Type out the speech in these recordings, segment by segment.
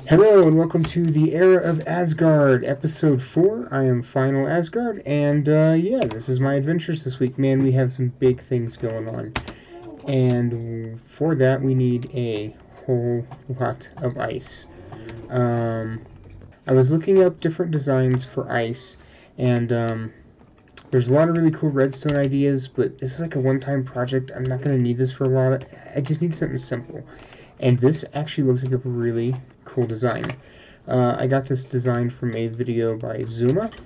Hello and welcome to the Era of Asgard, episode 4. I am Final Asgard, and yeah, this is my adventures this week. Man, we have some big things going on. And for that, we need a whole lot of ice. I was looking up different designs for ice, and there's a lot of really cool redstone ideas, but this is like a one-time project. I'm not going to need this for a lot. I just need something simple. And this actually looks like a really cool design. I got this design from a video by Xisuma.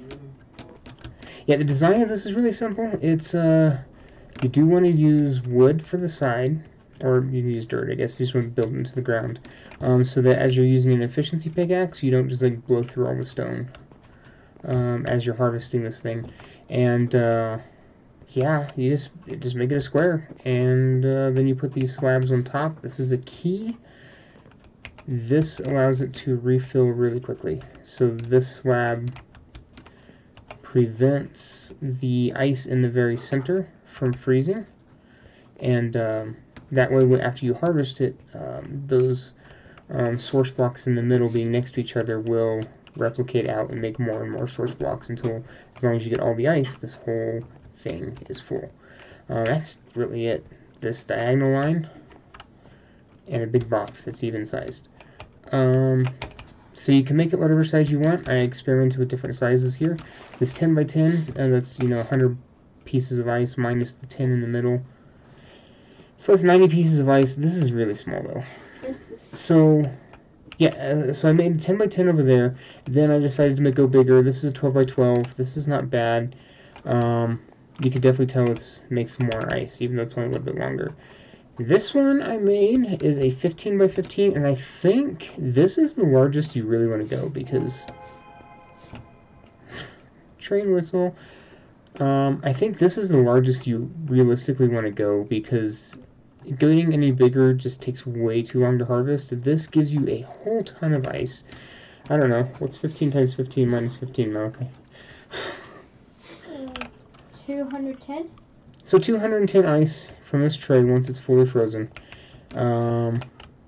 Yeah, the design of this is really simple. It's, you do want to use wood for the side, or you can use dirt, I guess, if you just want to build into the ground. So that as you're using an efficiency pickaxe, you don't just, like, blow through all the stone as you're harvesting this thing. And, yeah, you just make it a square, and then you put these slabs on top. This is a key. This allows it to refill really quickly. So this slab prevents the ice in the very center from freezing, and that way, after you harvest it, those source blocks in the middle being next to each other will replicate out and make more and more source blocks until, as long as you get all the ice, this whole thing is full. That's really it. This diagonal line and a big box that's even sized. So you can make it whatever size you want. I experimented with different sizes here. This 10 by 10, that's 100 pieces of ice minus the 10 in the middle. So that's 90 pieces of ice. This is really small though. So yeah, so I made 10 by 10 over there. Then I decided to go bigger. This is a 12 by 12. This is not bad. You can definitely tell it makes more ice, even though it's only a little bit longer. This one I made is a 15 by 15, and I think this is the largest you really want to go, because train whistle. I think this is the largest you realistically want to go, because getting any bigger just takes way too long to harvest. This gives you a whole ton of ice. I don't know, what's 15 times 15 minus 15, Malachi? 210? So 210 ice from this tray once it's fully frozen.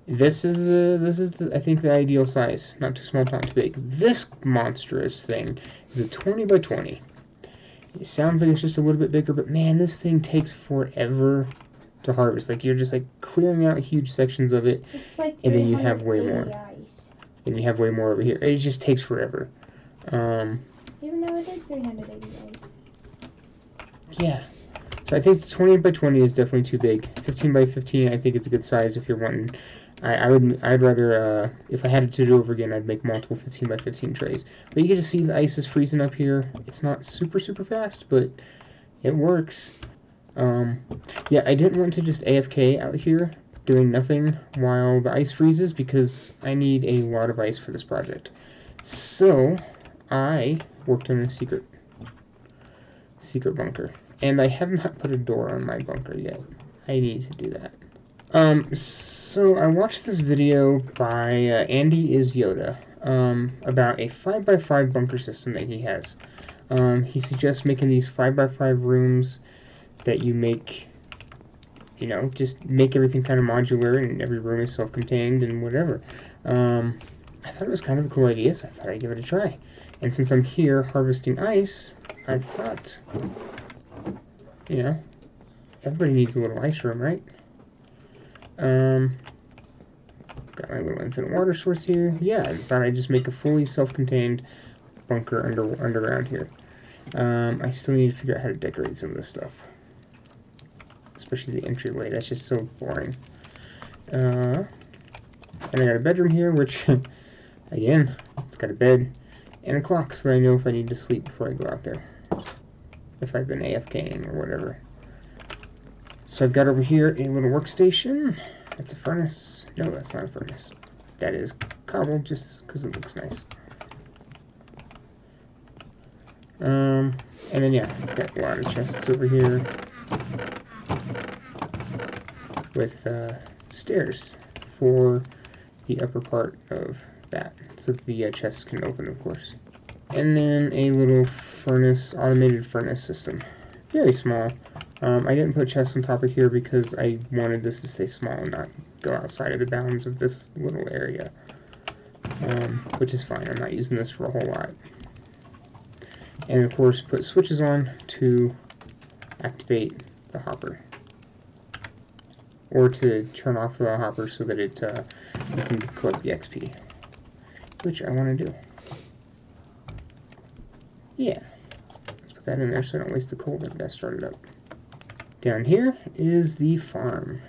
This is I think the ideal size. Not too small, not too big. This monstrous thing is a 20 by 20. It sounds like it's just a little bit bigger, but man, this thing takes forever to harvest. Like, you're just like clearing out huge sections of it, it's like, and then you have way more. Ice. And you have way more over here. It just takes forever. Even though it is 380 ice. Yeah. So I think 20 by 20 is definitely too big. 15 by 15 I think is a good size if you're wanting. I'd rather, if I had to do over again, I'd make multiple 15 by 15 trays. But you can just see the ice is freezing up here. It's not super fast, but it works. Yeah, I didn't want to just AFK out here doing nothing while the ice freezes, because I need a lot of ice for this project. So I worked on a secret bunker. And I have not put a door on my bunker yet. I need to do that. So I watched this video by Andy is Yoda about a 5x5 bunker system that he has. He suggests making these 5x5 rooms that you make, just make everything kind of modular, and every room is self-contained and whatever. I thought it was kind of a cool idea, so I thought I'd give it a try. And since I'm here harvesting ice, I thought, everybody needs a little ice room, right? Got my little infinite water source here. Yeah, I thought I'd just make a fully self-contained bunker underground here. I still need to figure out how to decorate some of this stuff, especially the entryway. That's just so boring. And I got a bedroom here, which, again, it's got a bed and a clock, so that I know if I need to sleep before I go out there, if I've been AFKing or whatever. So I've got over here a little workstation. That's a furnace. No, that's not a furnace. That is cobble, just because it looks nice. And then, yeah, I've got a lot of chests over here with stairs for the upper part of that, so that the chests can open, of course. And then a little automated furnace system. Very small. I didn't put chests on top of here because I wanted this to stay small and not go outside of the bounds of this little area. which is fine. I'm not using this for a whole lot. And of course, put switches on to activate the hopper, or to turn off the hopper so that it you can collect the XP, which I want to do. Yeah, let's put that in there so I don't waste the coal that I started up. Down here is the farm.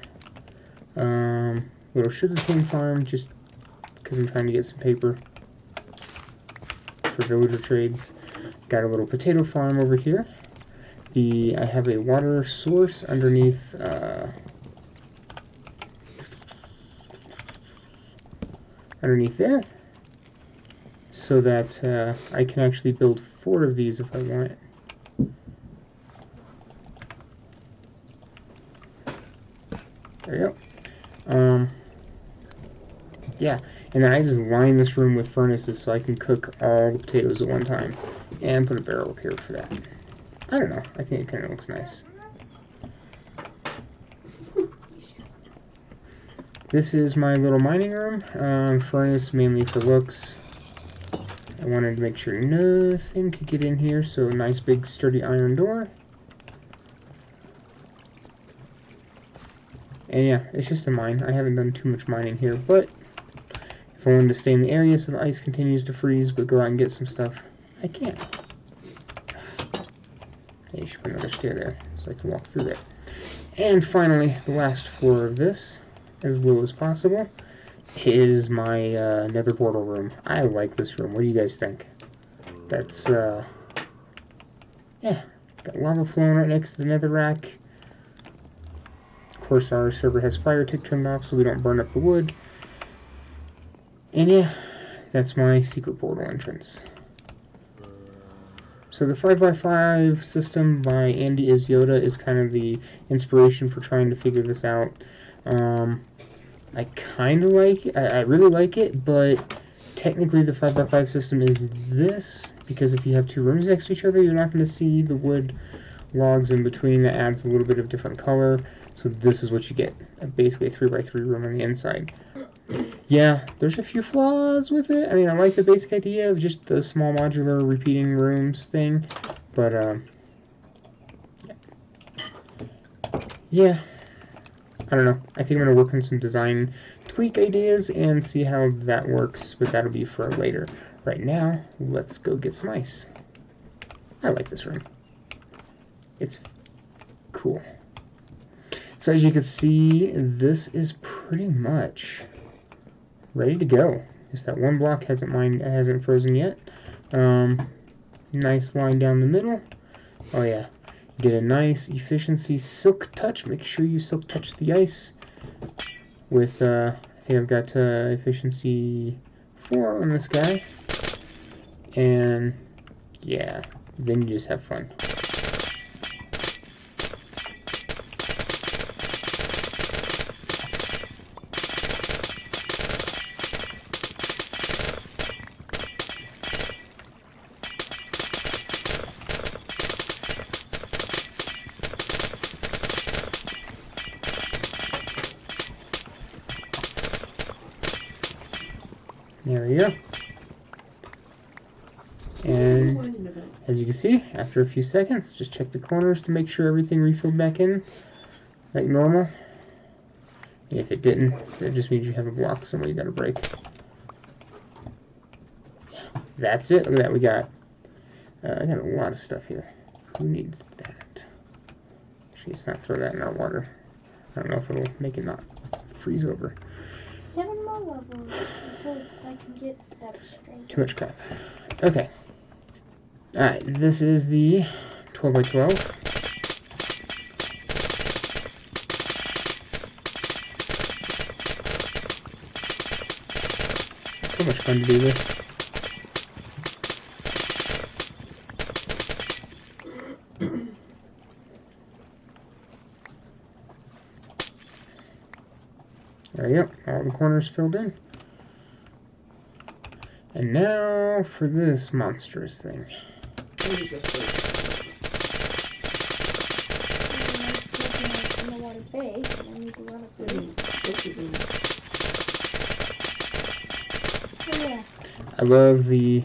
Little sugarcane farm, just because I'm trying to get some paper for villager trades. Got a little potato farm over here. I have a water source underneath there, so that I can actually build 4 of these if I want. There you go. Yeah, and then I just line this room with furnaces so I can cook all the potatoes at one time, and put a barrel up here for that. I don't know, I think it kind of looks nice. This is my little mining room. Furnace mainly for looks. I wanted to make sure nothing could get in here, so a nice big sturdy iron door. And yeah, it's just a mine. I haven't done too much mining here, but if I wanted to stay in the area so the ice continues to freeze but go out and get some stuff, I can. Yeah, you should put another stair there so I can walk through there. And finally, the last floor of this, as low as possible, is my nether portal room. I like this room. What do you guys think? That's, yeah, got lava flowing right next to the nether rack. Of course, our server has fire tick turned off so we don't burn up the wood. And yeah, that's my secret portal entrance. So the 5x5 system by Andy is Yoda is kind of the inspiration for trying to figure this out. I kind of like it. I really like it, but technically the 5x5 system is this, because if you have 2 rooms next to each other, you're not going to see the wood logs in between. That adds a little bit of different color. So this is what you get, basically a 3x3 room on the inside. Yeah, there's a few flaws with it. I mean, I like the basic idea of just the small modular repeating rooms thing, but yeah, I don't know. I think I'm going to work on some design tweak ideas and see how that works, but that'll be for later. Right now, let's go get some ice. I like this room. It's cool. So as you can see, this is pretty much ready to go. Just that one block hasn't frozen yet. Nice line down the middle. Oh yeah, get a nice efficiency silk touch. Make sure you silk touch the ice with I think I've got efficiency 4 on this guy, and yeah, then you just have fun. There we go. And as you can see, after a few seconds, just check the corners to make sure everything refilled back in like normal. And if it didn't, that just means you have a block somewhere you gotta break. That's it. Look at that. We got I got a lot of stuff here. Who needs that? Actually, let's not throw that in our water. I don't know if it'll make it not freeze over. 7 more levels until I can get that straight. Too much crap. Okay. Alright, this is the 12x12. It's so much fun to do this. There you go, all the corners filled in. And now for this monstrous thing. I love the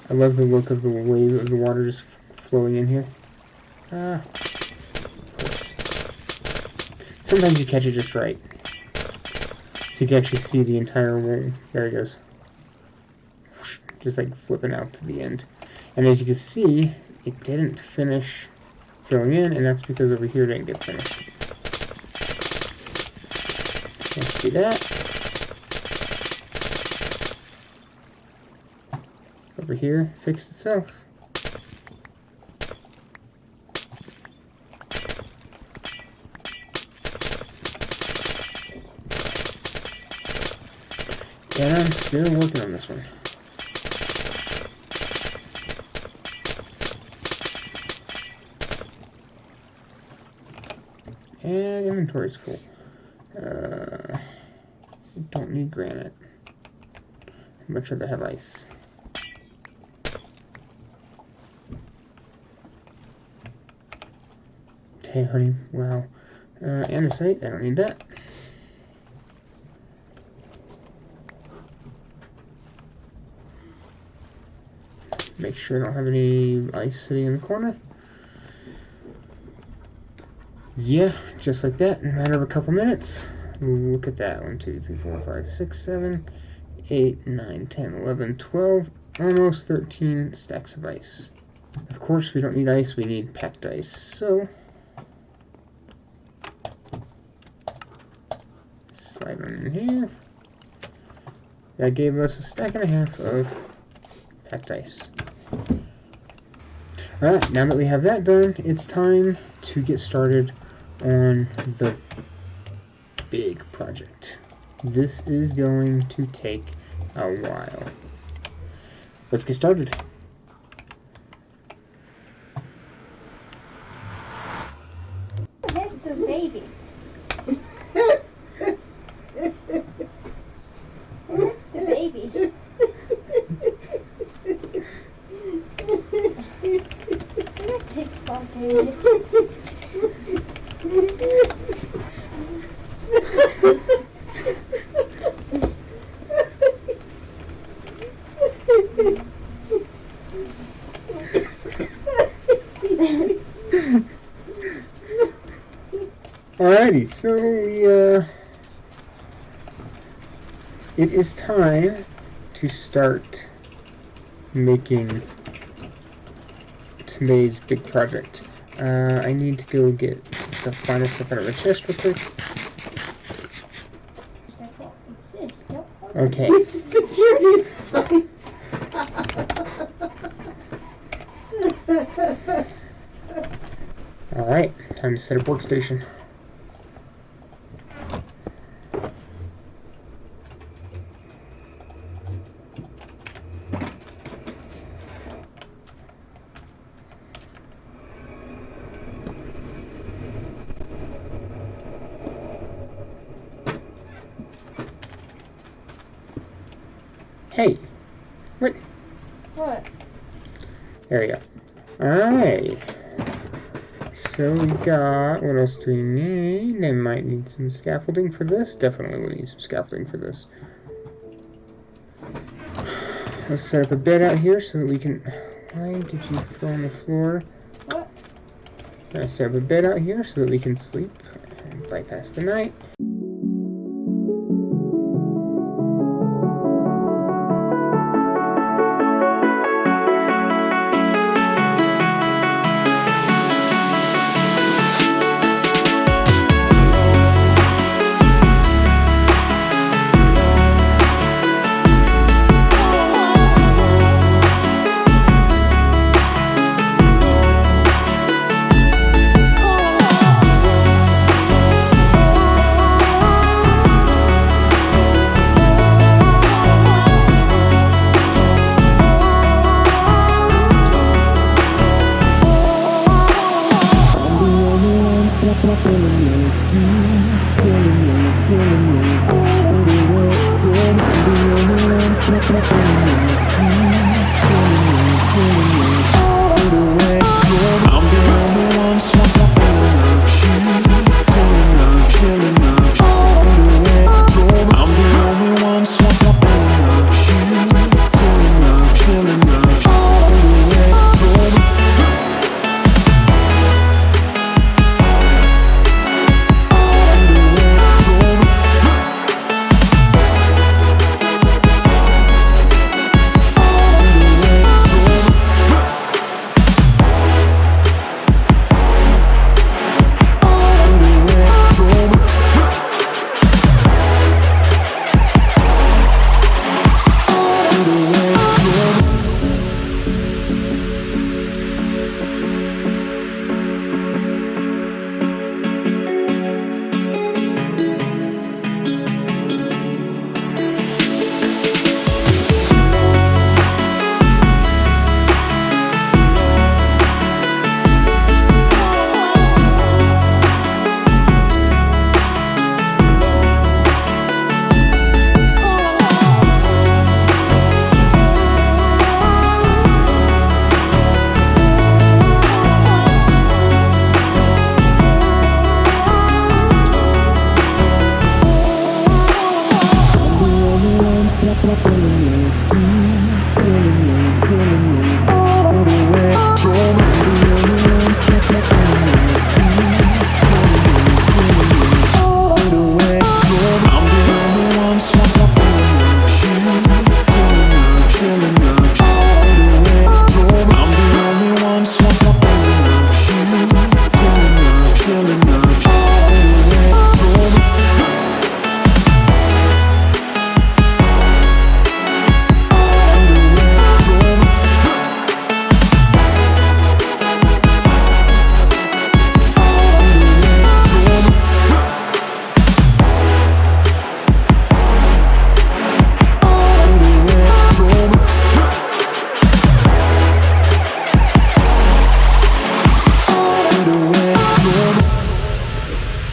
look of the wave of the water just flowing in here. Of course. Sometimes you catch it just right. So you can actually see the entire wave. There it goes. Just like flipping out to the end. And as you can see, it didn't finish filling in, and that's because over here it didn't get finished. Let's do that. Over here, fixed itself. And I'm still working on this one. And inventory's full. Don't need granite. I'd much rather have ice. Honey, wow. Andesite, I don't need that. Make sure I don't have any ice sitting in the corner. Yeah, just like that, in a matter of a couple minutes. Look at that. 1, 2, 3, 4, 5, 6, 7, 8, 9, 10, 11, 12, almost 13 stacks of ice. Of course, we don't need ice, we need packed ice. So, slide on in here. That gave us a stack and a half of packed ice. Alright, now that we have that done, it's time to get started on the big project. This is going to take a while. Let's get started. Here's the baby. Here's the baby. I'm gonna take fall damage. Alrighty, so it is time to start making today's big project. I need to go get the final stuff out of the chest real quick. Okay. Security signs. Alright, time to set up workstation. Hey, what? What? There we go. Alright. So we got, what else do we need? I might need some scaffolding for this. Definitely will need some scaffolding for this. Let's set up a bed out here so that we can, why did you throw on the floor? What? Gonna set up a bed out here so that we can sleep and bypass the night.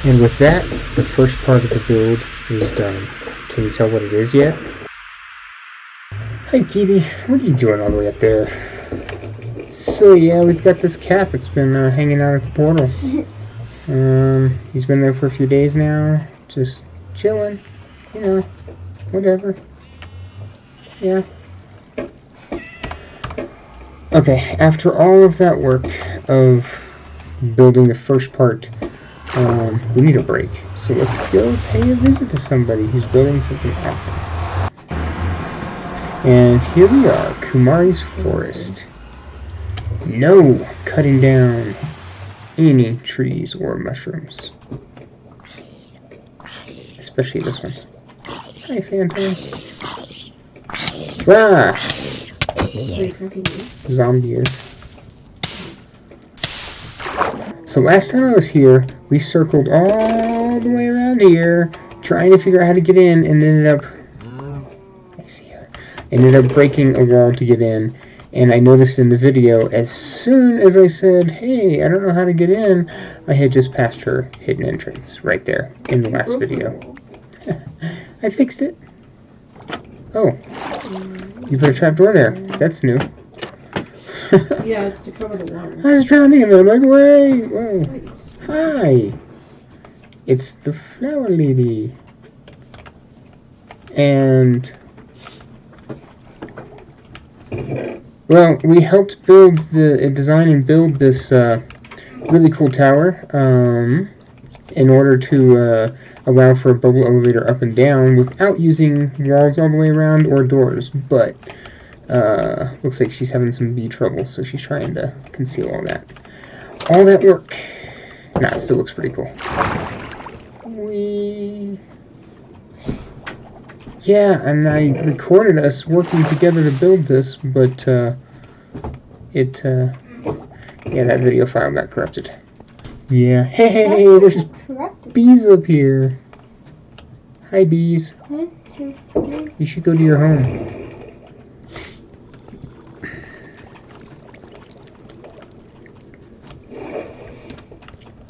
And with that, the first part of the build is done. Can you tell what it is yet? Hi Kitty, what are you doing all the way up there? So yeah, we've got this cat that's been hanging out at the portal. He's been there for a few days now, just chilling, you know, whatever. Yeah. Okay, after all of that work of building the first part, we need a break. So let's go pay a visit to somebody who's building something awesome. And here we are, Kumari's Forest. No cutting down any trees or mushrooms. Especially this one. Hi, Phantoms. Ah! Zombie is. So last time I was here, we circled all the way around here, trying to figure out how to get in, and ended up breaking a wall to get in. And I noticed in the video, as soon as I said, hey, I don't know how to get in, I had just passed her hidden entrance right there in the last video. I fixed it. Oh, you put a trapdoor there. That's new. Yeah, it's to cover the water. I was drowning in there. I'm like, wait, whoa. Hi. It's the flower lady. And, well, we helped design and build this really cool tower in order to allow for a bubble elevator up and down without using walls all the way around or doors. But looks like she's having some bee trouble, so she's trying to conceal all that. All that work. Nah, it still looks pretty cool. Yeah, and I recorded us working together to build this, but yeah, that video file got corrupted. Yeah, hey, there's bees up here. Hi, bees. 1, 2, 3. You should go to your home.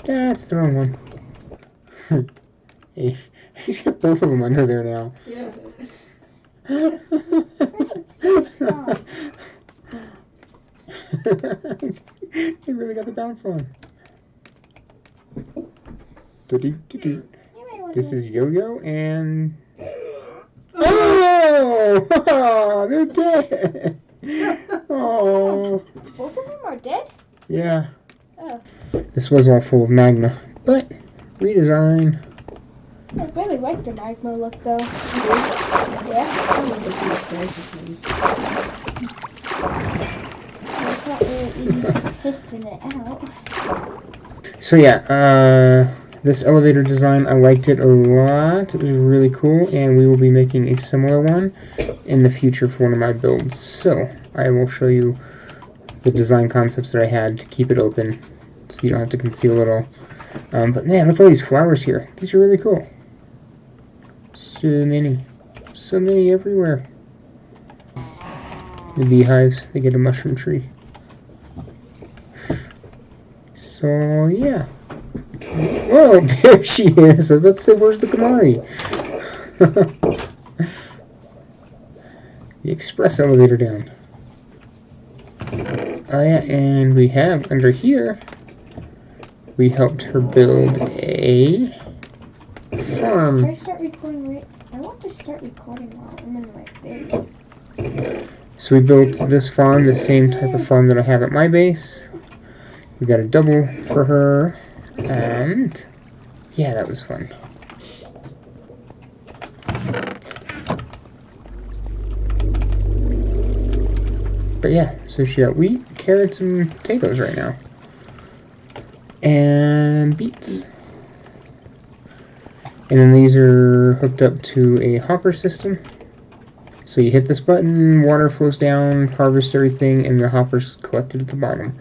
That's the wrong one. Hey, he's got both of them under there now. Yeah. He really got the bounce one. This is Yo-Yo and... Oh! They're dead! Oh! Both of them are dead? Yeah. Oh. This was all full of magma, but redesign. I really like the magma look though. Yeah. It's not really easy piston it out. So yeah, this elevator design, I liked it a lot. It was really cool, and we will be making a similar one in the future for one of my builds. So I will show you the design concepts that I had to keep it open, so you don't have to conceal it all. But man, look at all these flowers here. These are really cool. So many everywhere. The beehives, they get a mushroom tree. So yeah. Whoa, there she is. I was about to say, where's the Kamari? The express elevator down. Oh yeah, and we have under here, we helped her build a farm. Should I start recording right? I want to start recording while I'm in my base. So we built this farm, the same type of farm that I have at my base. We got a double for her, and yeah, that was fun. But yeah, so she got wheat, carrots, and potatoes right now. And beets. And then these are hooked up to a hopper system. So you hit this button, water flows down, harvest everything, and the hopper's collected at the bottom.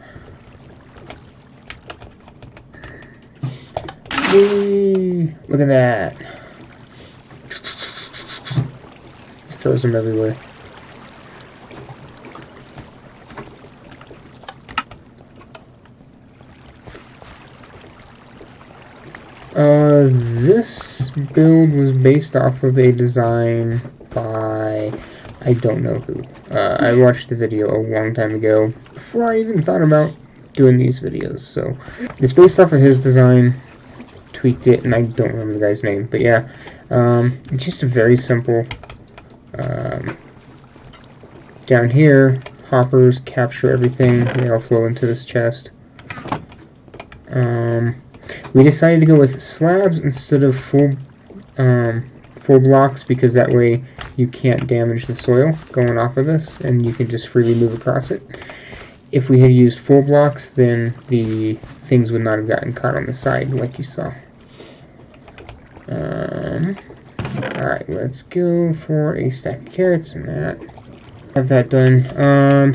Yay! Look at that. Just throws them everywhere. This build was based off of a design by I don't know who. I watched the video a long time ago before I even thought about doing these videos. So it's based off of his design, tweaked it, and I don't remember the guy's name. But yeah, it's just a very simple. Down here, hoppers capture everything. They all flow into this chest. We decided to go with slabs instead of full blocks because that way you can't damage the soil going off of this and you can just freely move across it. If we had used full blocks, then the things would not have gotten caught on the side like you saw. Alright, let's go for a stack of carrots and that. Have that done.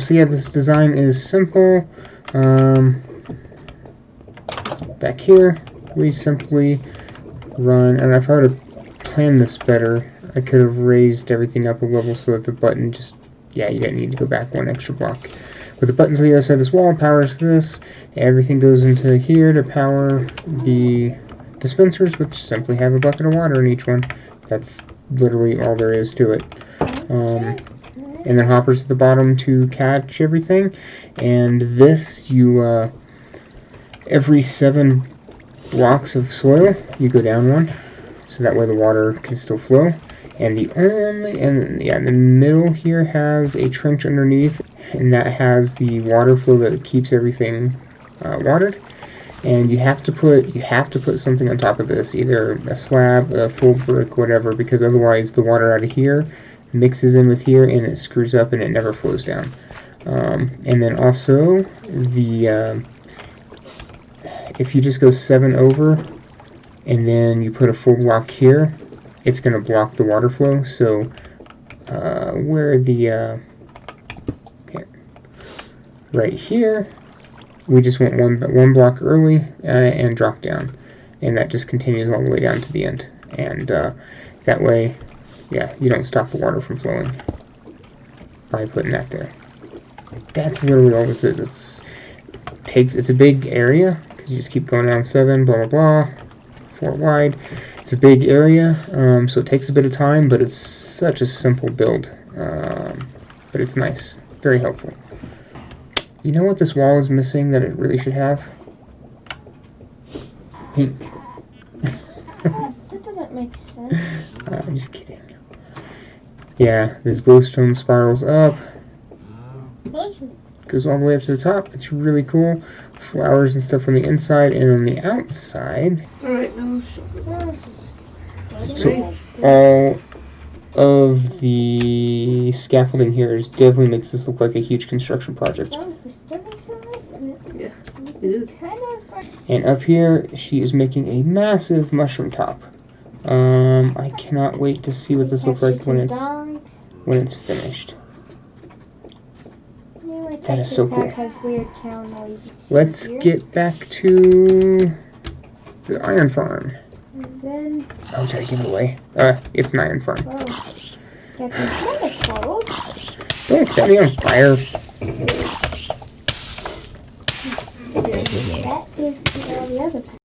So yeah, this design is simple. Back here, we simply run, and if I would have planned this better, I could have raised everything up a level so that the button just, yeah, you didn't need to go back one extra block. With the buttons on the other side of this wall, powers this, everything goes into here to power the dispensers, which simply have a bucket of water in each one. That's literally all there is to it. And then hoppers at the bottom to catch everything, and this, you, every 7 blocks of soil, you go down one, so that way the water can still flow. And the middle here has a trench underneath, and that has the water flow that keeps everything watered. And you have to put something on top of this, either a slab, a full brick, whatever, because otherwise the water out of here mixes in with here and it screws up and it never flows down. And then also the if you just go 7 over and then you put a full block here, it's going to block the water flow. So where the right here, we just went one block early and drop down, and that just continues all the way down to the end. And that way, yeah, you don't stop the water from flowing by putting that there. That's literally all this is. It's a big area. You just keep going down 7, blah, blah, blah, 4 wide. It's a big area, so it takes a bit of time, but it's such a simple build. But it's nice. Very helpful. You know what this wall is missing that it really should have? Pink. That doesn't make sense. I'm just kidding. Yeah, this glowstone spirals up. Goes all the way up to the top. It's really cool. Flowers and stuff on the inside and on the outside. Alright, now So all of the scaffolding here definitely makes this look like a huge construction project. yeah, it is. And up here, she is making a massive mushroom top. I cannot wait to see what this looks like when it's finished. That is so cool. Let's get back to the iron farm. And then, Oh, did I give it away? It's an iron farm. Don't set me on fire. that is the other part.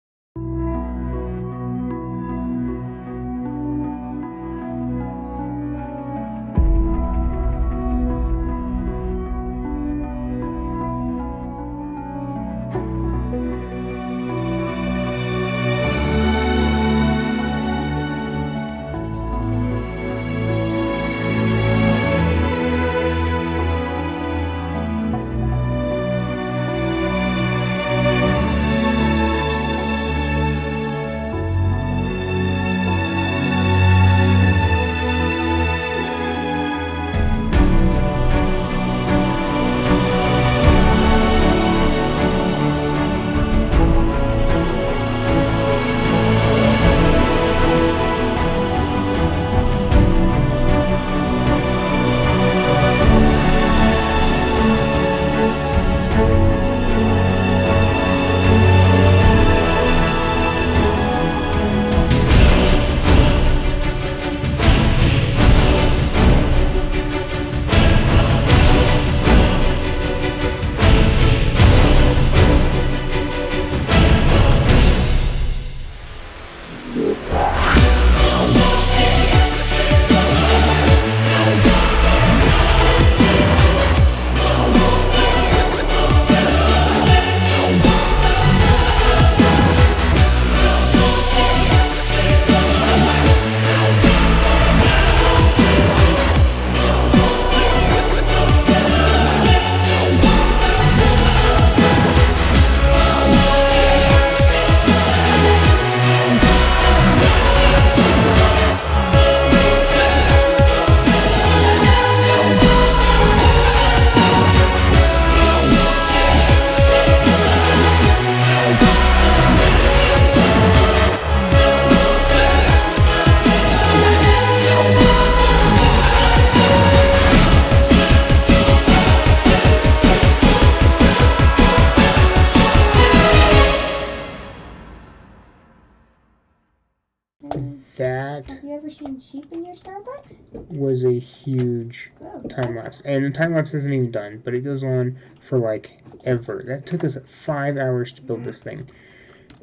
cheap in your Starbucks? was a huge Oh, time lapse. And the time lapse isn't even done, but it goes on for like ever. That took us 5 hours to build this thing.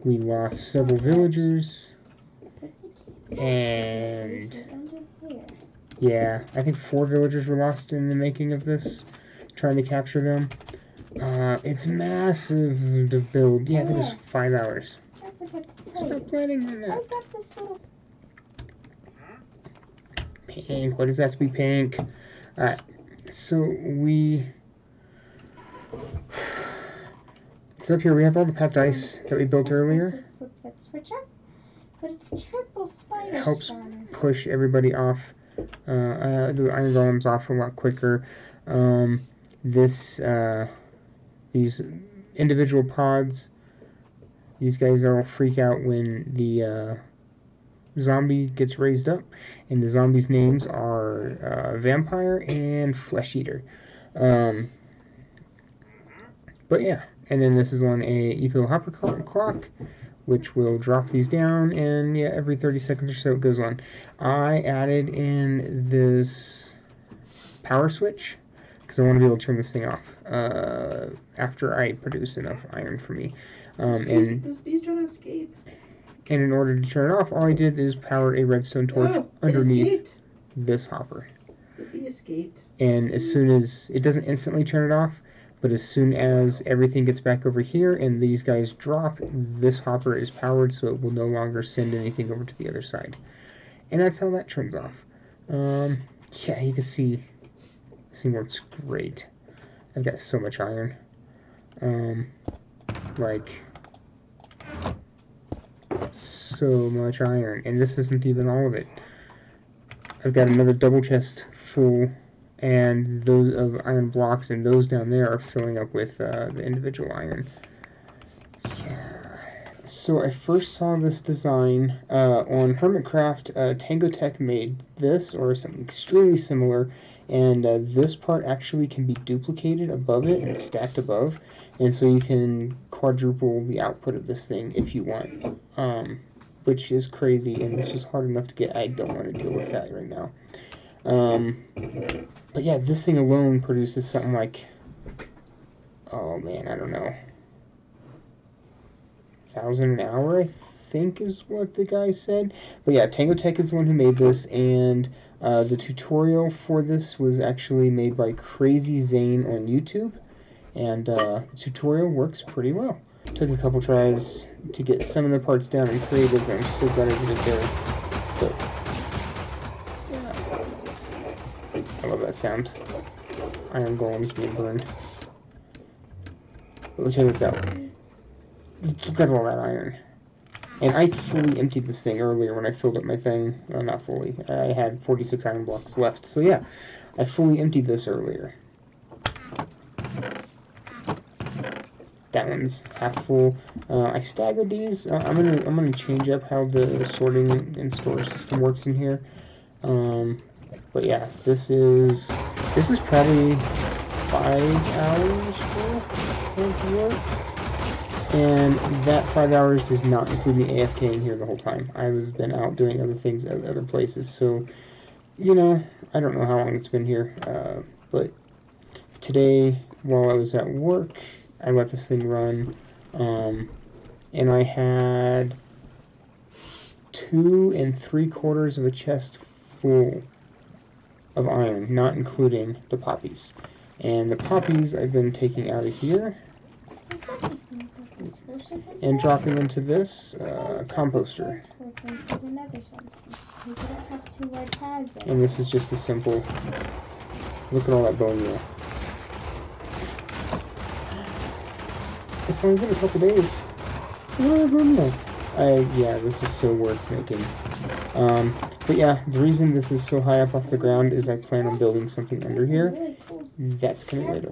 We lost several villagers. And yeah, I think 4 villagers were lost in the making of this, trying to capture them. It's massive to build. Yeah, it took us 5 hours. Stop letting me that. Pink. What does that have to be pink? Alright, so so up here we have all the packed ice that we built earlier. Flip that switch up. But it's a triple spider Helps spawner. push everybody off. The iron golems off a lot quicker. These individual pods. These guys all freak out when the zombie gets raised up, and the zombies' names are Vampire and Flesh Eater. But yeah, and then this is on a etho hopper clock, which will drop these down, and yeah, every 30 seconds or so it goes on. I added in this power switch because I want to be able to turn this thing off after I produce enough iron for me. And This bee's trying to escape. And in order to turn it off, all I did is power a redstone torch underneath this hopper. The bee escaped. And as soon as, it doesn't instantly turn it off, but as soon as everything gets back over here and these guys drop, this hopper is powered so it will no longer send anything over to the other side. And that's how that turns off. Yeah, you can see this thing works great. I've got so much iron. Like, so much iron, and this isn't even all of it. I've got another double chest full, and those of iron blocks, and those down there are filling up with the individual iron. Yeah. So I first saw this design on Hermitcraft. Tango Tek made this, or something extremely similar, and this part actually can be duplicated above it and stacked above, and so you can quadruple the output of this thing if you want, which is crazy, and this was hard enough to get. I don't want to deal with that right now. But yeah, this thing alone produces something like, oh man, I don't know, 1,000 an hour, I think is what the guy said. But yeah, Tango Tek is the one who made this, and the tutorial for this was actually made by Crazy Zane on YouTube, and the tutorial works pretty well. Took a couple tries to get some of the parts down in creative, and I'm so glad I did it there. But yeah, I love that sound. Iron golems being burned. But let's check this out. Look at all that iron. And I fully emptied this thing earlier when I filled up my thing. Well, not fully. I had 46 iron blocks left. So yeah, I fully emptied this earlier. That one's half full. I staggered these. I'm gonna change up how the sorting and storage system works in here. But yeah, this is probably 5 hours worth work. And that 5 hours does not include me AFKing here the whole time. I was been out doing other things at other places, so you know, I don't know how long it's been here. But today, while I was at work, I let this thing run, and I had 2 3/4 of a chest full of iron, not including the poppies. And the poppies I've been taking out of here and dropping into this composter. And this is just a simple, look at all that bone meal. It's only been a couple days. Yeah, this is so worth making. But yeah, the reason this is so high up off the ground is I plan on building something under here. That's coming later.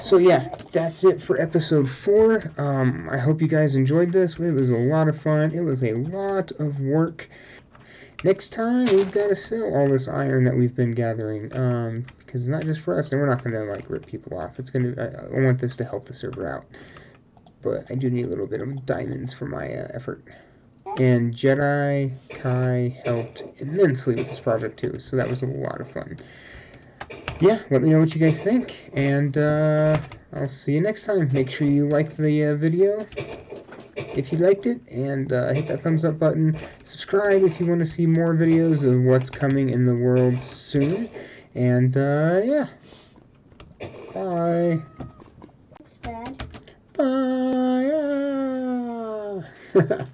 So yeah, that's it for episode 4. I hope you guys enjoyed this. It was a lot of fun. It was a lot of work. Next time, we've got to sell all this iron that we've been gathering, because it's not just for us, and we're not going to, like, rip people off. It's going to, I want this to help the server out. But I do need a little bit of diamonds for my effort. And Jedi Kai helped immensely with this project too, so that was a lot of fun. Yeah, let me know what you guys think, and I'll see you next time. Make sure you like the video if you liked it, and hit that thumbs up button. Subscribe if you want to see more videos of what's coming in the world soon. And yeah, bye. It's bad. Bye.